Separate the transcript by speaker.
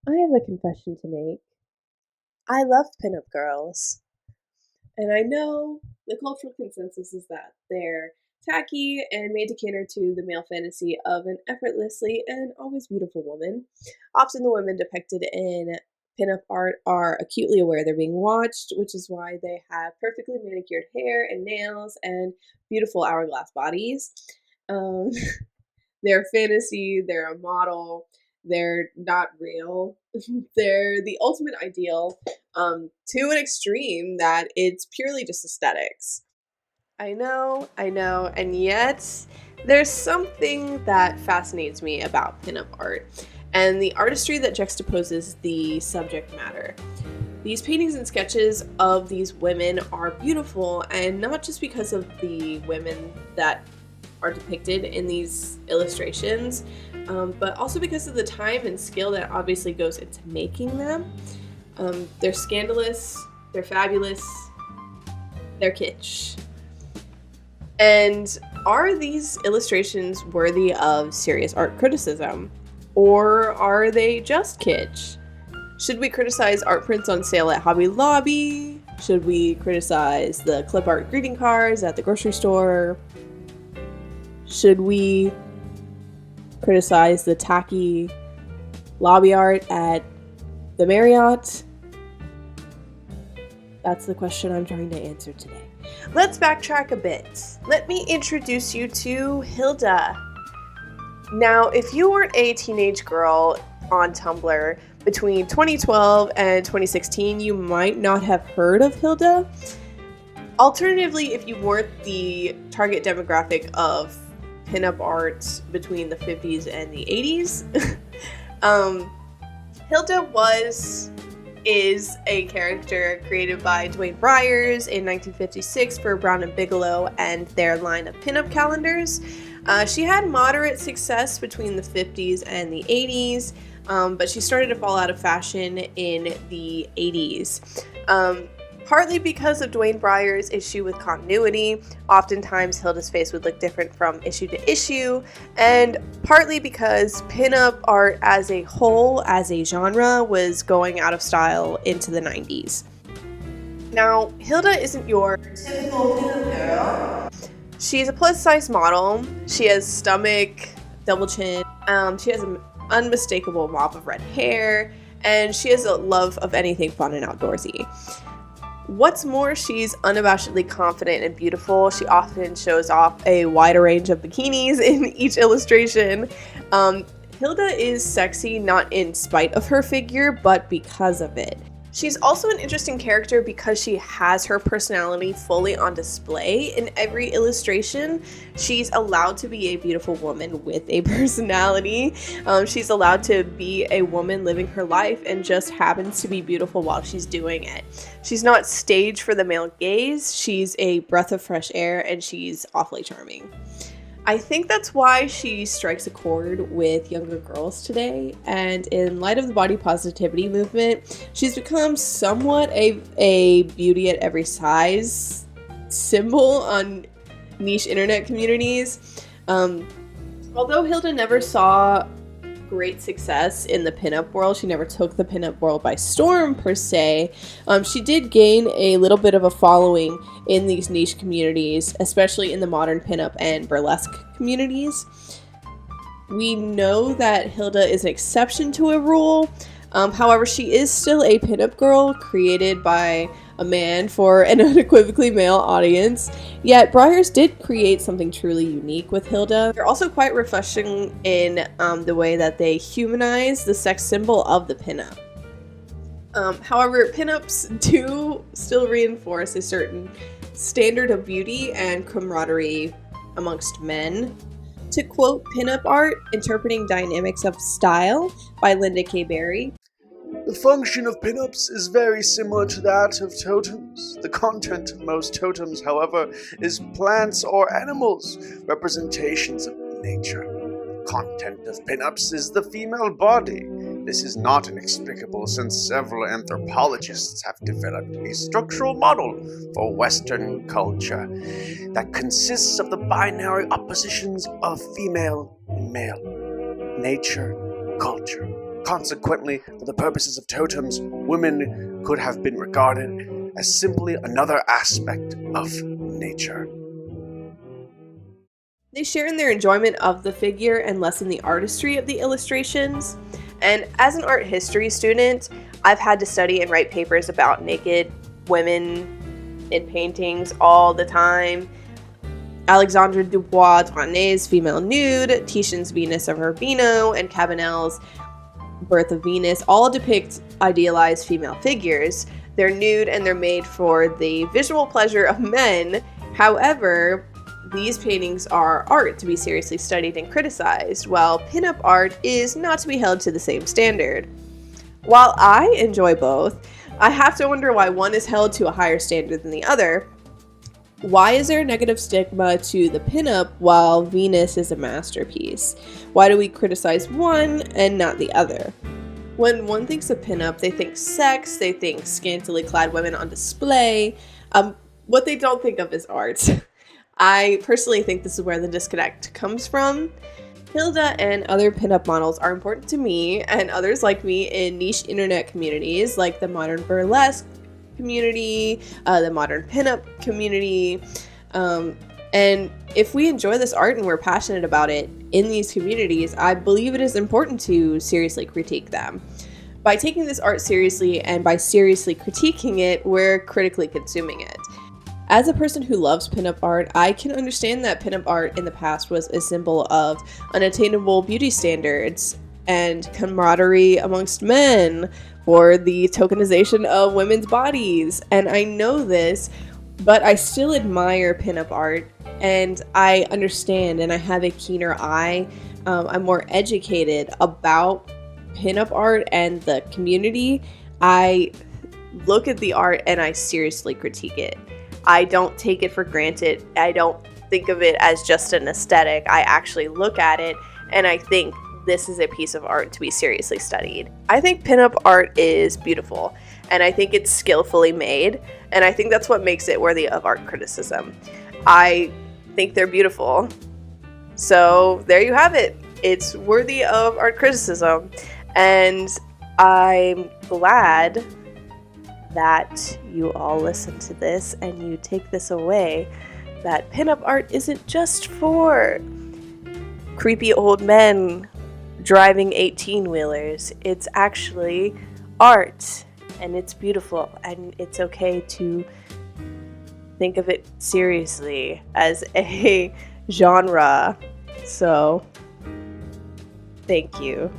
Speaker 1: I have a confession to make. I love pinup girls. And I know the cultural consensus is that they're tacky and made to cater to the male fantasy of an effortlessly and always beautiful woman. Often the women depicted in pinup art are acutely aware they're being watched, which is why they have perfectly manicured hair and nails and beautiful hourglass bodies. Um, they're fantasy, they're a model, they're not real. They're the ultimate ideal to an extreme that it's purely just aesthetics. I know, and yet there's something that fascinates me about pinup art and the artistry that juxtaposes the subject matter. These paintings and sketches of these women are beautiful, and not just because of the women that are depicted in these illustrations, but also because of the time and skill that obviously goes into making them. They're scandalous, they're fabulous, they're kitsch. And are these illustrations worthy of serious art criticism? Or are they just kitsch? Should we criticize art prints on sale at Hobby Lobby? Should we criticize the clip art greeting cards at the grocery store? Should we criticize the tacky lobby art at the Marriott? That's the question I'm trying to answer today. Let's backtrack a bit. Let me introduce you to Hilda. Now, if you weren't a teenage girl on Tumblr between 2012 and 2016, you might not have heard of Hilda. Alternatively, if you weren't the target demographic of pinup art between the 50s and the 80s, Hilda is a character created by Dwayne Bryers in 1956 for Brown and Bigelow and their line of pinup calendars. She had moderate success between the 50s and the 80s, but she started to fall out of fashion in the 80s. Partly because of Dwayne Bryers' issue with continuity, oftentimes Hilda's face would look different from issue to issue, and partly because pinup art as a whole, as a genre, was going out of style into the 90s. Now, Hilda isn't your typical pinup girl. She's a plus-size model. She has stomach, double chin. She has an unmistakable mop of red hair, and she has a love of anything fun and outdoorsy. What's more, she's unabashedly confident and beautiful. She often shows off a wider range of bikinis in each illustration. Hilda is sexy not in spite of her figure, but because of it. She's also an interesting character because she has her personality fully on display in every illustration. She's allowed to be a beautiful woman with a personality. She's allowed to be a woman living her life and just happens to be beautiful while she's doing it. She's not staged for the male gaze. She's a breath of fresh air, and she's awfully charming. I think that's why she strikes a chord with younger girls today, and in light of the body positivity movement, she's become somewhat a beauty at every size symbol on niche internet communities. Although Hilda never saw great success in the pinup world, she never took the pinup world by storm per se, she did gain a little bit of a following in these niche communities, especially in the modern pinup and burlesque communities. We know that Hilda is an exception to a rule. However, she is still a pinup girl created by a man for an unequivocally male audience. Yet Bryars did create something truly unique with Hilda. They're also quite refreshing in the way that they humanize the sex symbol of the pinup. However, pinups do still reinforce a certain standard of beauty and camaraderie amongst men. To quote Pinup Art, Interpreting Dynamics of Style by Linda K. Berry,
Speaker 2: "The function of pinups is very similar to that of totems. The content of most totems, however, is plants or animals, representations of nature. The content of pinups is the female body. This is not inexplicable since several anthropologists have developed a structural model for Western culture that consists of the binary oppositions of female and male, nature, culture. Consequently, for the purposes of totems, women could have been regarded as simply another aspect of nature."
Speaker 1: They share in their enjoyment of the figure and lessen the artistry of the illustrations. And as an art history student, I've had to study and write papers about naked women in paintings all the time. Alexandre Dubois-Droinet's Female Nude, Titian's Venus of Urbino, and Cabanel's Birth of Venus all depict idealized female figures. They're nude and they're made for the visual pleasure of men. However, these paintings are art to be seriously studied and criticized, while pinup art is not to be held to the same standard. While I enjoy both, I have to wonder why one is held to a higher standard than the other. Why is there a negative stigma to the pinup while Venus is a masterpiece? Why do we criticize one and not the other? When one thinks of pinup, they think sex, they think scantily clad women on display. What they don't think of is art. I personally think this is where the disconnect comes from. Hilda and other pinup models are important to me and others like me in niche internet communities like the modern burlesque community, the modern pinup community. And if we enjoy this art and we're passionate about it in these communities, I believe it is important to seriously critique them. By taking this art seriously and by seriously critiquing it, we're critically consuming it. As a person who loves pinup art, I can understand that pinup art in the past was a symbol of unattainable beauty standards and camaraderie amongst men for the tokenization of women's bodies. And I know this, but I still admire pinup art and I understand and I have a keener eye. I'm more educated about pinup art and the community. I look at the art and I seriously critique it. I don't take it for granted. I don't think of it as just an aesthetic. I actually look at it and I think this is a piece of art to be seriously studied. I think pinup art is beautiful and I think it's skillfully made and I think that's what makes it worthy of art criticism. I think they're beautiful. So there you have it. It's worthy of art criticism and I'm glad that you all listen to this and you take this away, that pinup art isn't just for creepy old men driving 18-wheelers. It's actually art and it's beautiful and it's okay to think of it seriously as a genre. So, thank you.